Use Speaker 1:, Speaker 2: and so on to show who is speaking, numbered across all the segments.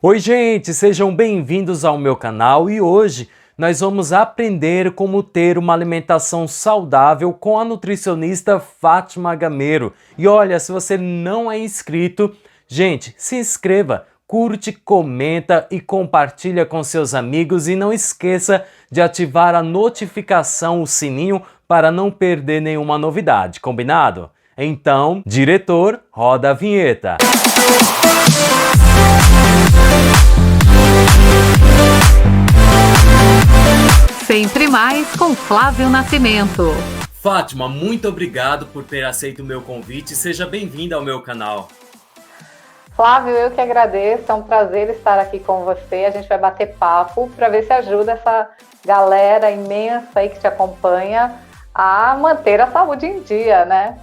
Speaker 1: Oi, gente, sejam bem-vindos ao meu canal e hoje nós vamos aprender como ter uma alimentação saudável com a nutricionista Fátima Gameiro. E olha, se você não é inscrito, gente, se inscreva, curte, comenta e compartilha com seus amigos e não esqueça de ativar a notificação, o sininho, para não perder nenhuma novidade, combinado? Então, diretor, roda a vinheta.
Speaker 2: Sempre mais com Flávio Nascimento.
Speaker 1: Fátima, muito obrigado por ter aceito o meu convite. Seja bem-vinda ao meu canal.
Speaker 3: Flávio, eu que agradeço. É um prazer estar aqui com você. A gente vai bater papo para ver se ajuda essa galera imensa aí que te acompanha a manter a saúde em dia, né?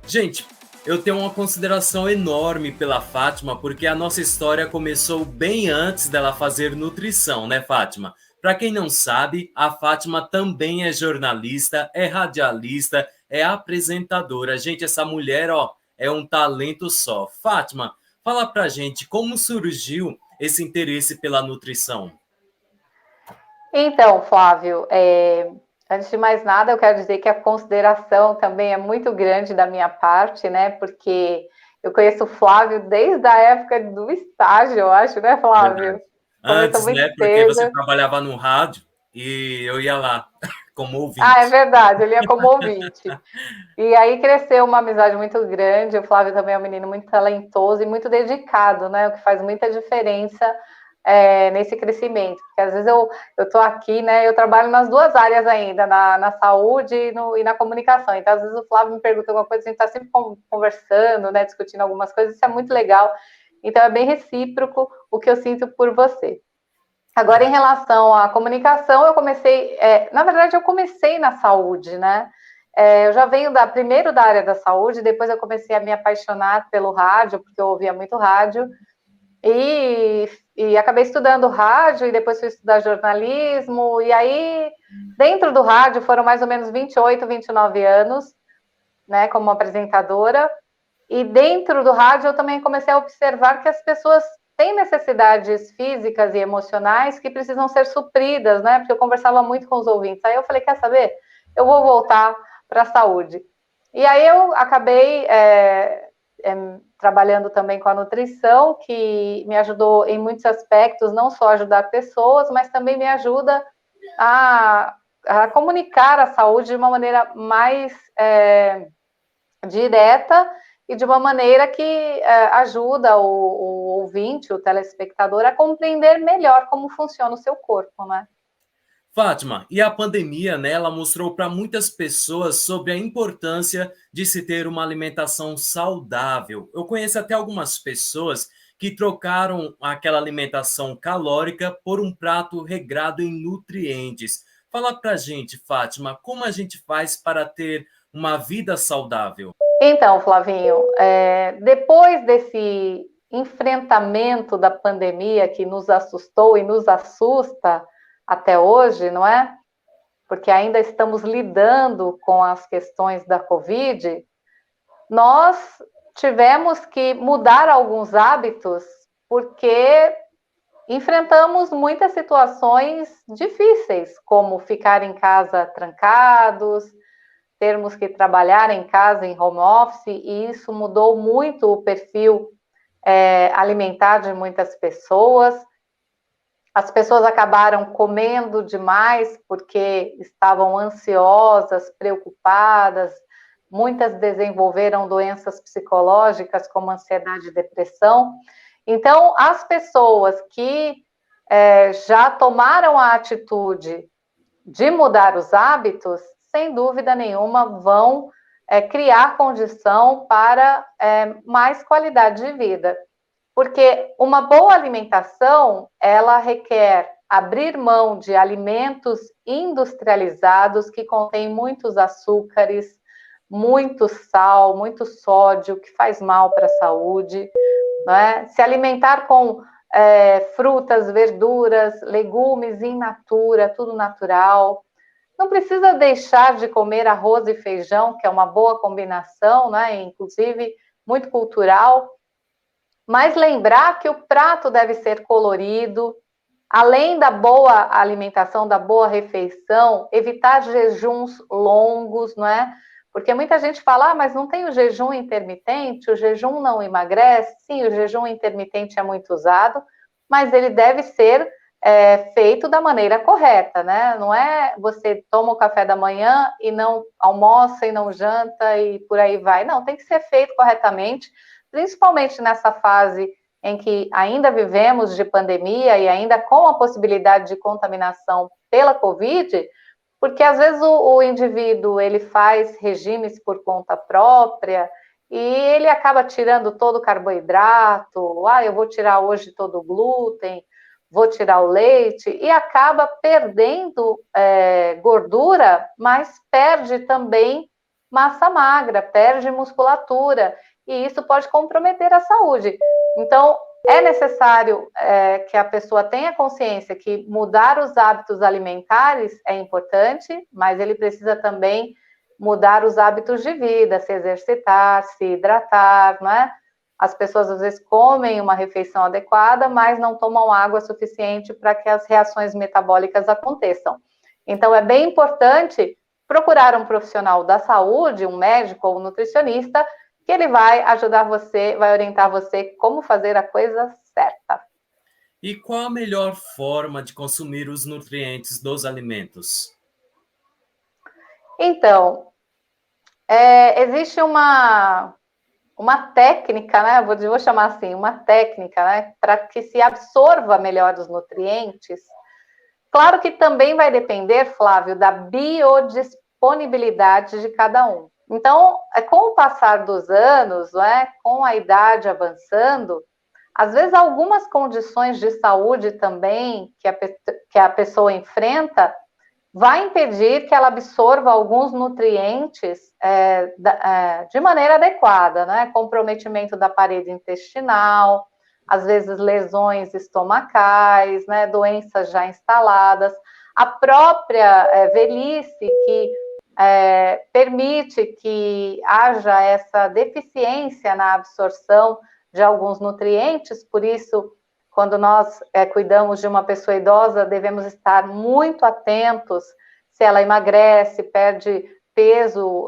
Speaker 1: Gente, eu tenho uma consideração enorme pela Fátima, porque a nossa história começou bem antes dela fazer nutrição, né, Fátima? Para quem não sabe, a Fátima também é jornalista, é radialista, é apresentadora. Gente, essa mulher, ó, é um talento só. Fátima, fala pra gente como surgiu esse interesse pela nutrição.
Speaker 3: Então, Flávio, antes de mais nada, eu quero dizer que a consideração também é muito grande da minha parte, né? Porque eu conheço o Flávio desde a época do estágio, eu acho, né, Flávio?
Speaker 1: Verdade.
Speaker 3: Começou
Speaker 1: Antes,
Speaker 3: muito
Speaker 1: né? Porque você
Speaker 3: cedo.
Speaker 1: trabalhava no rádio e eu ia lá como
Speaker 3: Ah, é
Speaker 1: ouvinte.
Speaker 3: verdade, ele ia como ouvinte. E aí cresceu uma amizade muito grande. O Flávio também é um menino muito talentoso e muito dedicado, né? O que faz muita diferença nesse crescimento. Porque às vezes eu tô aqui, né? Eu trabalho nas duas áreas ainda, na saúde e na comunicação. Então, às vezes o Flávio me pergunta alguma coisa, a gente está sempre conversando, né? Discutindo algumas coisas, isso é muito legal. Então, é bem recíproco o que eu sinto por você. Agora, em relação à comunicação, eu comecei, na verdade, eu comecei na saúde, né? Eu já venho primeiro da área da saúde, depois eu comecei a me apaixonar pelo rádio, porque eu ouvia muito rádio, e acabei estudando rádio, e depois fui estudar jornalismo, e aí, dentro do rádio, foram mais ou menos 28, 29 anos, né, como apresentadora, e dentro do rádio eu também comecei a observar que as pessoas têm necessidades físicas e emocionais que precisam ser supridas, né? Porque eu conversava muito com os ouvintes. Aí eu falei, quer saber? Eu vou voltar para a saúde. E aí eu acabei trabalhando também com a nutrição, que me ajudou em muitos aspectos, não só ajudar pessoas, mas também me ajuda a comunicar a saúde de uma maneira mais direta e de uma maneira que ajuda o ouvinte, o telespectador, a compreender melhor como funciona o seu corpo, né?
Speaker 1: Fátima, e a pandemia, né, ela mostrou para muitas pessoas sobre a importância de se ter uma alimentação saudável. Eu conheço até algumas pessoas que trocaram aquela alimentação calórica por um prato regrado em nutrientes. Fala pra gente, Fátima, como a gente faz para ter uma vida saudável?
Speaker 3: Então, Flavinho, depois desse enfrentamento da pandemia que nos assustou e nos assusta até hoje, não é? Porque ainda estamos lidando com as questões da Covid, nós tivemos que mudar alguns hábitos porque enfrentamos muitas situações difíceis, como ficar em casa trancados, termos que trabalhar em casa, em home office, e isso mudou muito o perfil alimentar de muitas pessoas. As pessoas acabaram comendo demais porque estavam ansiosas, preocupadas, muitas desenvolveram doenças psicológicas como ansiedade e depressão. Então, as pessoas que já tomaram a atitude de mudar os hábitos, sem dúvida nenhuma, vão criar condição para mais qualidade de vida. Porque uma boa alimentação, ela requer abrir mão de alimentos industrializados que contêm muitos açúcares, muito sal, muito sódio, que faz mal para a saúde, né? Se alimentar com frutas, verduras, legumes in natura, tudo natural. Não precisa deixar de comer arroz e feijão, que é uma boa combinação, né? Inclusive muito cultural, Mas lembrar que o prato deve ser colorido, além da boa alimentação, da boa refeição, evitar jejuns longos, não é? Porque muita gente fala, mas não tem o jejum intermitente, o jejum não emagrece. Sim, o jejum intermitente é muito usado, mas ele deve ser feito da maneira correta, né? Não é você toma o café da manhã e não almoça e não janta e por aí vai. Não, tem que ser feito corretamente, principalmente nessa fase em que ainda vivemos de pandemia e ainda com a possibilidade de contaminação pela Covid, porque às vezes o indivíduo ele faz regimes por conta própria e ele acaba tirando todo o carboidrato, eu vou tirar hoje todo o glúten, vou tirar o leite, e acaba perdendo gordura, mas perde também massa magra, perde musculatura, e isso pode comprometer a saúde. Então, é necessário que a pessoa tenha consciência que mudar os hábitos alimentares é importante, mas ele precisa também mudar os hábitos de vida, se exercitar, se hidratar, não é? As pessoas às vezes comem uma refeição adequada, mas não tomam água suficiente para que as reações metabólicas aconteçam. Então, é bem importante procurar um profissional da saúde, um médico ou um nutricionista, que ele vai ajudar você, vai orientar você como fazer a coisa certa.
Speaker 1: E qual a melhor forma de consumir os nutrientes dos alimentos?
Speaker 3: Então, existe uma técnica, né? Vou chamar assim, uma técnica, né? Para que se absorva melhor os nutrientes. Claro que também vai depender, Flávio, da biodisponibilidade de cada um. Então, com o passar dos anos, né, com a idade avançando, às vezes algumas condições de saúde também que a pessoa enfrenta vai impedir que ela absorva alguns nutrientes de maneira adequada, né? Comprometimento da parede intestinal, às vezes lesões estomacais, né? Doenças já instaladas, a própria velhice que permite que haja essa deficiência na absorção de alguns nutrientes, por isso, quando nós cuidamos de uma pessoa idosa, devemos estar muito atentos se ela emagrece, perde peso,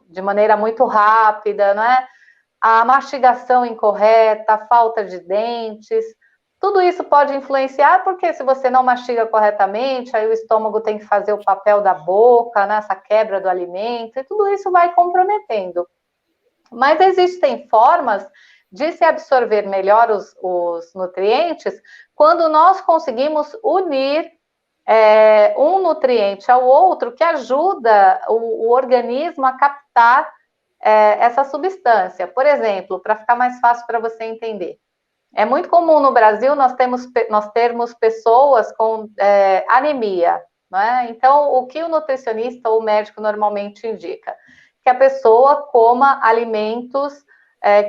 Speaker 3: de maneira muito rápida, né? A mastigação incorreta, a falta de dentes, tudo isso pode influenciar, porque se você não mastiga corretamente, aí o estômago tem que fazer o papel da boca, né, essa quebra do alimento, e tudo isso vai comprometendo. Mas existem formas de se absorver melhor os nutrientes quando nós conseguimos unir um nutriente ao outro que ajuda o organismo a captar essa substância. Por exemplo, para ficar mais fácil para você entender, é muito comum no Brasil nós termos pessoas com anemia, não é? Então, o que o nutricionista ou o médico normalmente indica? Que a pessoa coma alimentos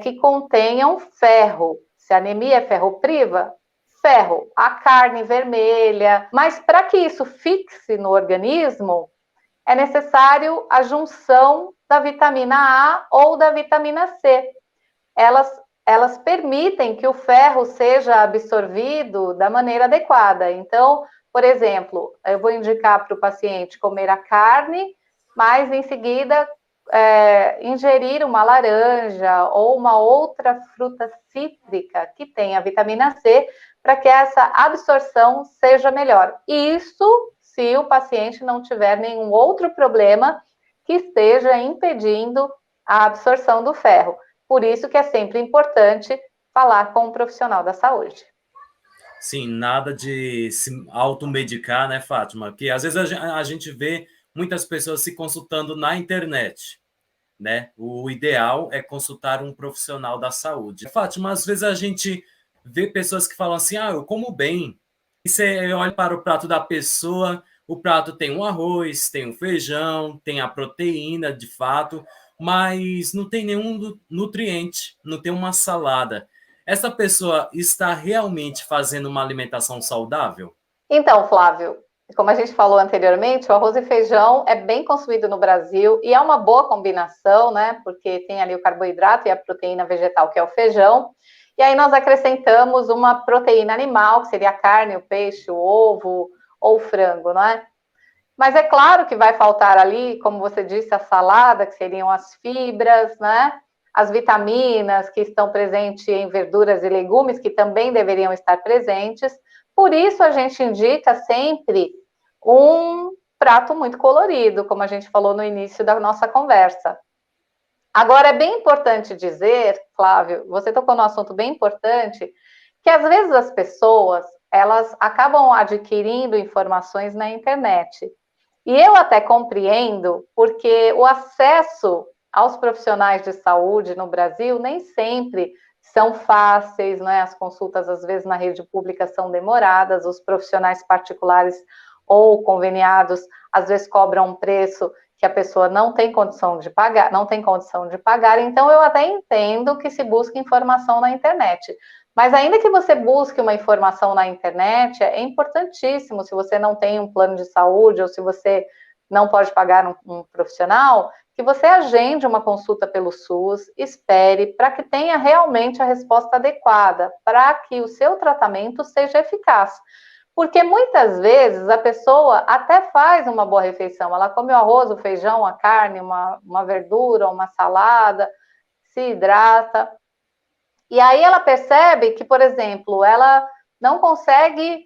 Speaker 3: que contenham ferro. Se a anemia é ferropriva, ferro, a carne vermelha. Mas para que isso fixe no organismo, é necessário a junção da vitamina A ou da vitamina C. Elas permitem que o ferro seja absorvido da maneira adequada. Então, por exemplo, eu vou indicar para o paciente comer a carne, mas em seguida ingerir uma laranja ou uma outra fruta cítrica que tenha vitamina C, para que essa absorção seja melhor. Isso se o paciente não tiver nenhum outro problema que esteja impedindo a absorção do ferro. Por isso que é sempre importante falar com um profissional da saúde.
Speaker 1: Sim, nada de se automedicar, né, Fátima? Porque às vezes a gente vê muitas pessoas se consultando na internet, né? O ideal é consultar um profissional da saúde. Fátima, às vezes a gente vê pessoas que falam assim, eu como bem. E você olha para o prato da pessoa, o prato tem um arroz, tem um feijão, tem a proteína, de fato, mas não tem nenhum nutriente, não tem uma salada. Essa pessoa está realmente fazendo uma alimentação saudável?
Speaker 3: Então, Flávio, como a gente falou anteriormente, o arroz e feijão é bem consumido no Brasil e é uma boa combinação, né? Porque tem ali o carboidrato e a proteína vegetal, que é o feijão. E aí nós acrescentamos uma proteína animal, que seria a carne, o peixe, o ovo ou o frango, não é? Mas é claro que vai faltar ali, como você disse, a salada, que seriam as fibras, né? As vitaminas que estão presentes em verduras e legumes, que também deveriam estar presentes. Por isso, a gente indica sempre um prato muito colorido, como a gente falou no início da nossa conversa. Agora, é bem importante dizer, Flávio, você tocou num assunto bem importante, que às vezes as pessoas, elas acabam adquirindo informações na internet. E eu até compreendo, porque o acesso aos profissionais de saúde no Brasil nem sempre são fáceis, né? As consultas, às vezes, na rede pública são demoradas, os profissionais particulares ou conveniados, às vezes, cobram um preço que a pessoa não tem condição de pagar, então eu até entendo que se busque informação na internet. Mas ainda que você busque uma informação na internet, é importantíssimo, se você não tem um plano de saúde ou se você não pode pagar um profissional, que você agende uma consulta pelo SUS, espere para que tenha realmente a resposta adequada, para que o seu tratamento seja eficaz. Porque muitas vezes a pessoa até faz uma boa refeição, ela come o arroz, o feijão, a carne, uma verdura, uma salada, se hidrata, e aí ela percebe que, por exemplo, ela não consegue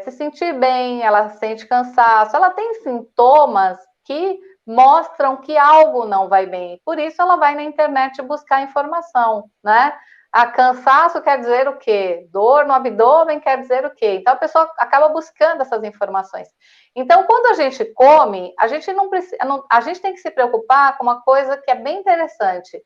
Speaker 3: se sentir bem, ela sente cansaço, ela tem sintomas que mostram que algo não vai bem. Por isso ela vai na internet buscar informação, né? A cansaço quer dizer o quê? Dor no abdômen quer dizer o quê? Então a pessoa acaba buscando essas informações. Então, quando a gente come, a gente não precisa, a gente tem que se preocupar com uma coisa que é bem interessante.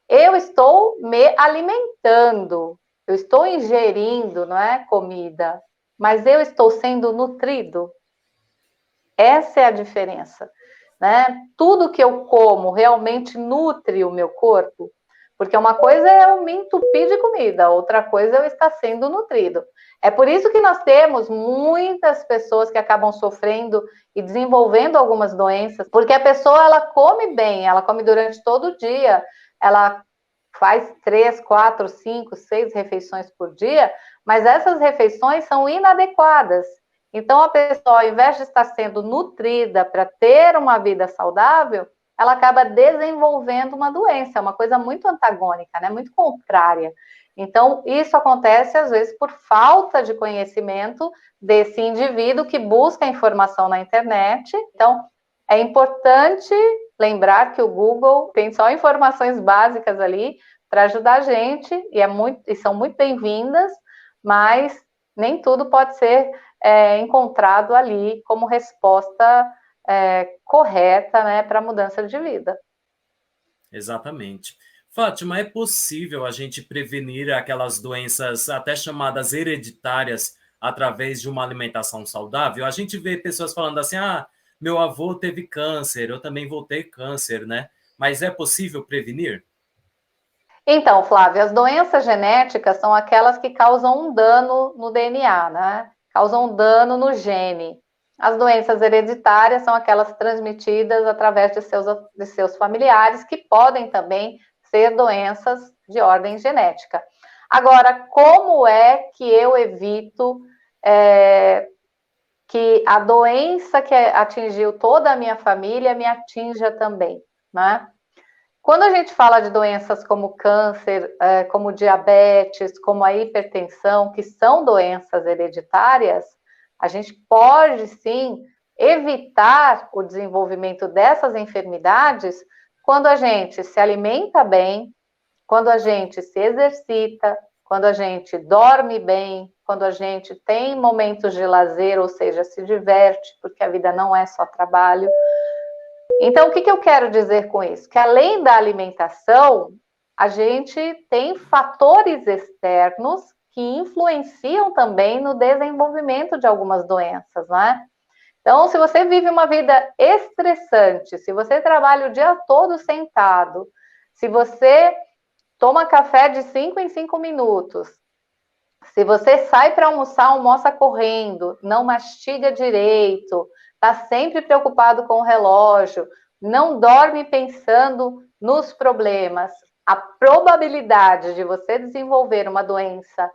Speaker 3: Eu estou me alimentando, eu estou ingerindo, não é, comida, mas eu estou sendo nutrido. Essa é a diferença, né? Tudo que eu como realmente nutre o meu corpo, porque uma coisa é eu me entupir de comida, outra coisa é eu estar sendo nutrido. É por isso que nós temos muitas pessoas que acabam sofrendo e desenvolvendo algumas doenças, porque a pessoa, ela come bem, ela come durante todo o dia, ela faz 3, 4, 5, 6 refeições por dia, mas essas refeições são inadequadas. Então, a pessoa, ao invés de estar sendo nutrida para ter uma vida saudável, ela acaba desenvolvendo uma doença, uma coisa muito antagônica, né? Muito contrária. Então, isso acontece, às vezes, por falta de conhecimento desse indivíduo que busca informação na internet. Então, é importante lembrar que o Google tem só informações básicas ali para ajudar a gente, e são muito bem-vindas, mas nem tudo pode ser encontrado ali como resposta correta, né, para a mudança de vida.
Speaker 1: Exatamente. Fátima, é possível a gente prevenir aquelas doenças até chamadas hereditárias através de uma alimentação saudável? A gente vê pessoas falando assim, meu avô teve câncer, eu também vou ter câncer, né? Mas é possível prevenir?
Speaker 3: Então, Flávia, as doenças genéticas são aquelas que causam um dano no DNA, né? Causam um dano no gene. As doenças hereditárias são aquelas transmitidas através de seus familiares, que podem também ser doenças de ordem genética. Agora, como é que eu evito que a doença que atingiu toda a minha família me atinja também, né? Quando a gente fala de doenças como câncer, como diabetes, como a hipertensão, que são doenças hereditárias, a gente pode sim evitar o desenvolvimento dessas enfermidades quando a gente se alimenta bem, quando a gente se exercita, quando a gente dorme bem, quando a gente tem momentos de lazer, ou seja, se diverte, porque a vida não é só trabalho. Então, o que eu quero dizer com isso? Que além da alimentação, a gente tem fatores externos que influenciam também no desenvolvimento de algumas doenças, né? Então, se você vive uma vida estressante, se você trabalha o dia todo sentado, se você toma café de 5 em 5 minutos, Se você sai para almoçar, almoça correndo, não mastiga direito, está sempre preocupado com o relógio, não dorme pensando nos problemas, a probabilidade de você desenvolver uma doença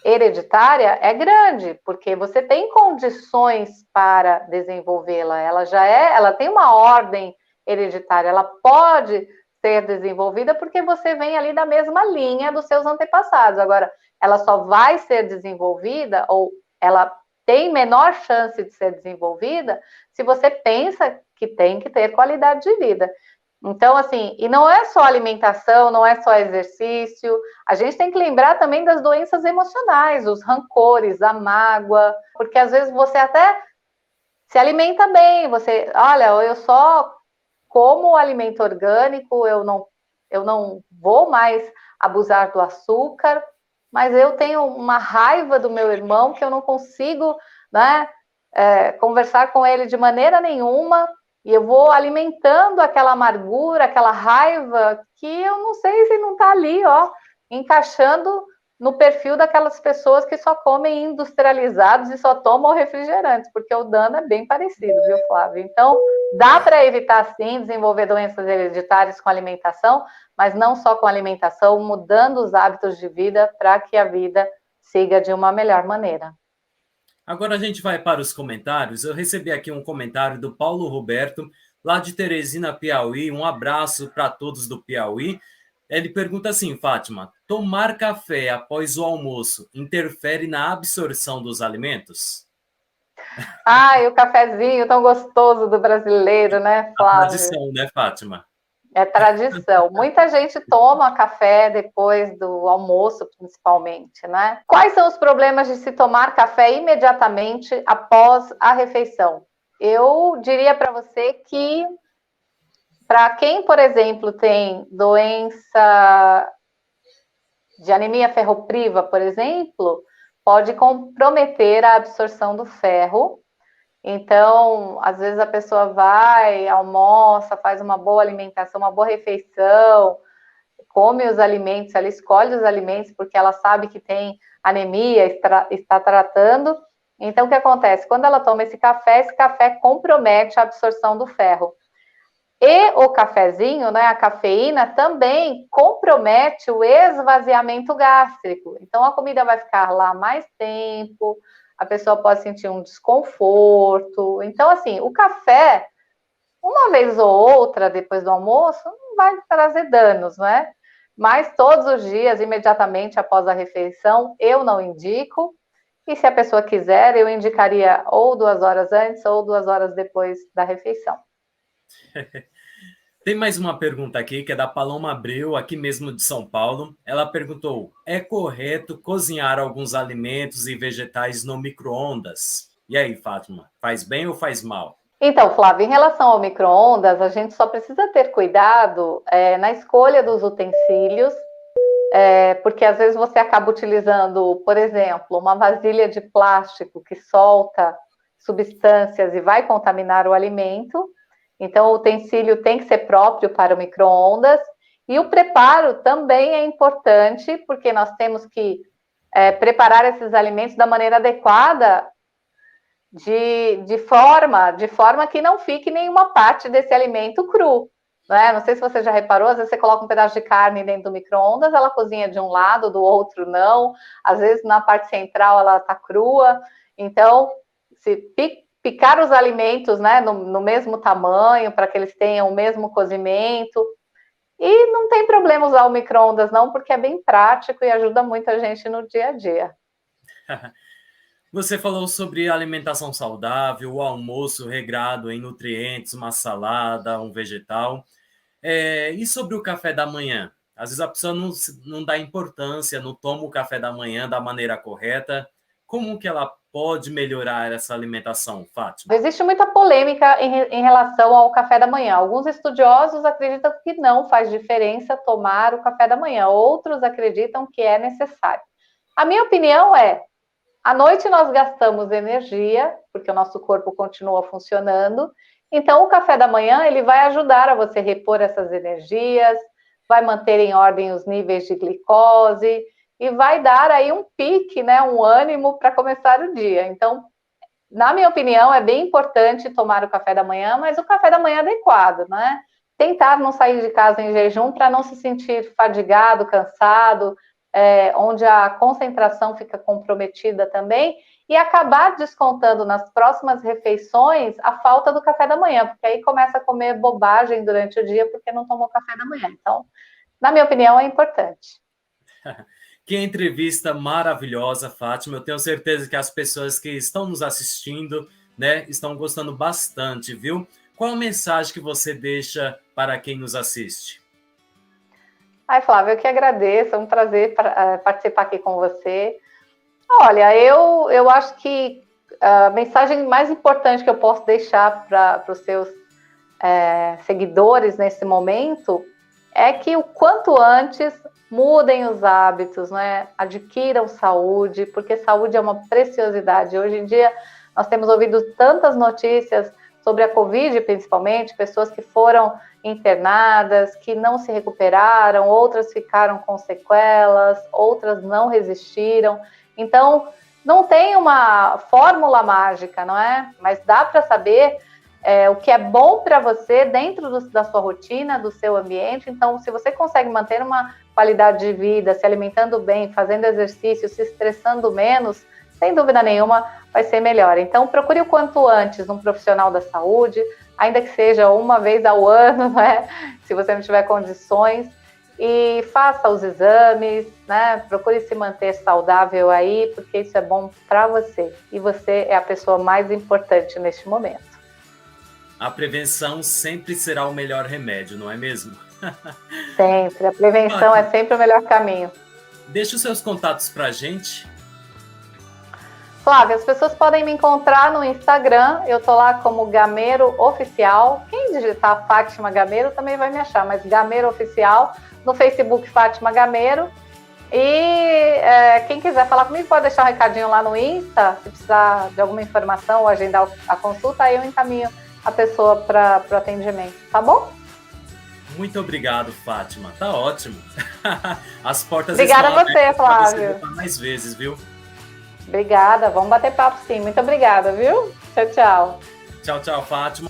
Speaker 3: hereditária é grande, porque você tem condições para desenvolvê-la. Ela tem uma ordem hereditária, ela pode ser desenvolvida porque você vem ali da mesma linha dos seus antepassados. Agora, ela só vai ser desenvolvida ou ela tem menor chance de ser desenvolvida se você pensa que tem que ter qualidade de vida. Então, assim, e não é só alimentação, não é só exercício, a gente tem que lembrar também das doenças emocionais, os rancores, a mágoa, porque às vezes você até se alimenta bem, olha, eu só como alimento orgânico, eu não vou mais abusar do açúcar, mas eu tenho uma raiva do meu irmão que eu não consigo, né, conversar com ele de maneira nenhuma, e eu vou alimentando aquela amargura, aquela raiva, que eu não sei se não está ali, ó, encaixando no perfil daquelas pessoas que só comem industrializados e só tomam refrigerantes, porque o dano é bem parecido, viu, Flávio? Então, dá para evitar, sim, desenvolver doenças hereditárias com alimentação, mas não só com alimentação, mudando os hábitos de vida para que a vida siga de uma melhor maneira.
Speaker 1: Agora a gente vai para os comentários. Eu recebi aqui um comentário do Paulo Roberto, lá de Teresina, Piauí. Um abraço para todos do Piauí. Ele pergunta assim, Fátima: tomar café após o almoço interfere na absorção dos alimentos?
Speaker 3: Ai, o cafezinho tão gostoso do brasileiro, né,
Speaker 1: A
Speaker 3: Flávio?
Speaker 1: tradição, né, Fátima?
Speaker 3: É tradição. Muita gente toma café depois do almoço, principalmente, né? Quais são os problemas de se tomar café imediatamente após a refeição? Eu diria para você que, para quem, por exemplo, tem doença de anemia ferropriva, por exemplo, pode comprometer a absorção do ferro. Então, às vezes a pessoa vai, almoça, faz uma boa alimentação, uma boa refeição, come os alimentos, ela escolhe os alimentos porque ela sabe que tem anemia, está tratando. Então, o que acontece? Quando ela toma esse café compromete a absorção do ferro. E o cafezinho, né, a cafeína, também compromete o esvaziamento gástrico. Então, a comida vai ficar lá mais tempo, a pessoa pode sentir um desconforto. Então, assim, o café, uma vez ou outra depois do almoço, não vai trazer danos, né? Mas todos os dias, imediatamente após a refeição, eu não indico. E se a pessoa quiser, eu indicaria ou 2 horas antes ou 2 horas depois da refeição.
Speaker 1: Tem mais uma pergunta aqui, que é da Paloma Abreu, aqui mesmo de São Paulo. Ela perguntou: é correto cozinhar alguns alimentos e vegetais no micro-ondas? E aí, Fátima, faz bem ou faz mal?
Speaker 3: Então, Flávio, em relação ao micro-ondas, a gente só precisa ter cuidado na escolha dos utensílios, porque às vezes você acaba utilizando, por exemplo, uma vasilha de plástico que solta substâncias e vai contaminar o alimento. Então, o utensílio tem que ser próprio para o micro-ondas. E o preparo também é importante, porque nós temos que preparar esses alimentos da maneira adequada, de forma que não fique nenhuma parte desse alimento cru. Né? Não sei se você já reparou, às vezes você coloca um pedaço de carne dentro do micro-ondas, ela cozinha de um lado, do outro não. Às vezes na parte central ela está crua. Então, se picar os alimentos, né, no mesmo tamanho, para que eles tenham o mesmo cozimento. E não tem problema usar o micro-ondas não, porque é bem prático e ajuda muito a gente no dia a dia.
Speaker 1: Você falou sobre alimentação saudável, o almoço regrado em nutrientes, uma salada, um vegetal. E sobre o café da manhã? Às vezes a pessoa não dá importância, não toma o café da manhã da maneira correta. Como que ela pode melhorar essa alimentação, Fátima?
Speaker 3: Existe muita polêmica em relação ao café da manhã. Alguns estudiosos acreditam que não faz diferença tomar o café da manhã, outros acreditam que é necessário. A minha opinião é: à noite nós gastamos energia, porque o nosso corpo continua funcionando, então o café da manhã ele vai ajudar a você repor essas energias, vai manter em ordem os níveis de glicose, e vai dar aí um pique, né, um ânimo para começar o dia. Então, na minha opinião, é bem importante tomar o café da manhã, mas o café da manhã adequado, né? Tentar não sair de casa em jejum para não se sentir fadigado, cansado, onde a concentração fica comprometida também, e acabar descontando nas próximas refeições a falta do café da manhã, porque aí começa a comer bobagem durante o dia porque não tomou café da manhã. Então, na minha opinião, é importante.
Speaker 1: Que entrevista maravilhosa, Fátima. Eu tenho certeza que as pessoas que estão nos assistindo, né, estão gostando bastante, viu? Qual a mensagem que você deixa para quem nos assiste?
Speaker 3: Ai, Flávia, eu que agradeço, é um prazer participar aqui com você. Olha, eu acho que a mensagem mais importante que eu posso deixar para os seus seguidores nesse momento é que o quanto antes mudem os hábitos, né? Adquiram saúde, porque saúde é uma preciosidade. Hoje em dia, nós temos ouvido tantas notícias sobre a Covid, principalmente, pessoas que foram internadas, que não se recuperaram, outras ficaram com sequelas, outras não resistiram. Então, não tem uma fórmula mágica, não é? Mas dá para saber o que é bom para você dentro da sua rotina, do seu ambiente. Então, se você consegue manter uma qualidade de vida, se alimentando bem, fazendo exercício, se estressando menos, sem dúvida nenhuma, vai ser melhor. Então, procure o quanto antes um profissional da saúde, ainda que seja uma vez ao ano, né? Se você não tiver condições, e faça os exames, né? Procure se manter saudável aí, porque isso é bom para você. E você é a pessoa mais importante neste momento.
Speaker 1: A prevenção sempre será o melhor remédio, não é mesmo?
Speaker 3: Sempre. A prevenção é sempre o melhor caminho.
Speaker 1: Deixa os seus contatos para a gente.
Speaker 3: Flávia, as pessoas podem me encontrar no Instagram, eu tô lá como Gameiro Oficial. Quem digitar Fátima Gameiro também vai me achar, mas Gameiro Oficial, no Facebook Fátima Gameiro. E quem quiser falar comigo pode deixar um recadinho lá no Insta, se precisar de alguma informação ou agendar a consulta, aí eu encaminho a pessoa para o atendimento, tá bom?
Speaker 1: Muito obrigado, Fátima. Tá ótimo. As portas
Speaker 3: Obrigada
Speaker 1: estão
Speaker 3: a você, Flávio.
Speaker 1: Você mais vezes, viu?
Speaker 3: Obrigada, vamos bater papo sim. Muito obrigada, viu? Tchau, tchau.
Speaker 1: Tchau, tchau, Fátima.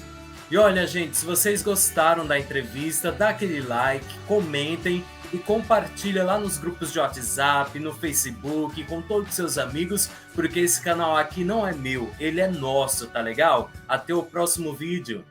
Speaker 1: E olha, gente, se vocês gostaram da entrevista, dá aquele like, comentem e compartilha lá nos grupos de WhatsApp, no Facebook, com todos os seus amigos, porque esse canal aqui não é meu, ele é nosso, tá legal? Até o próximo vídeo.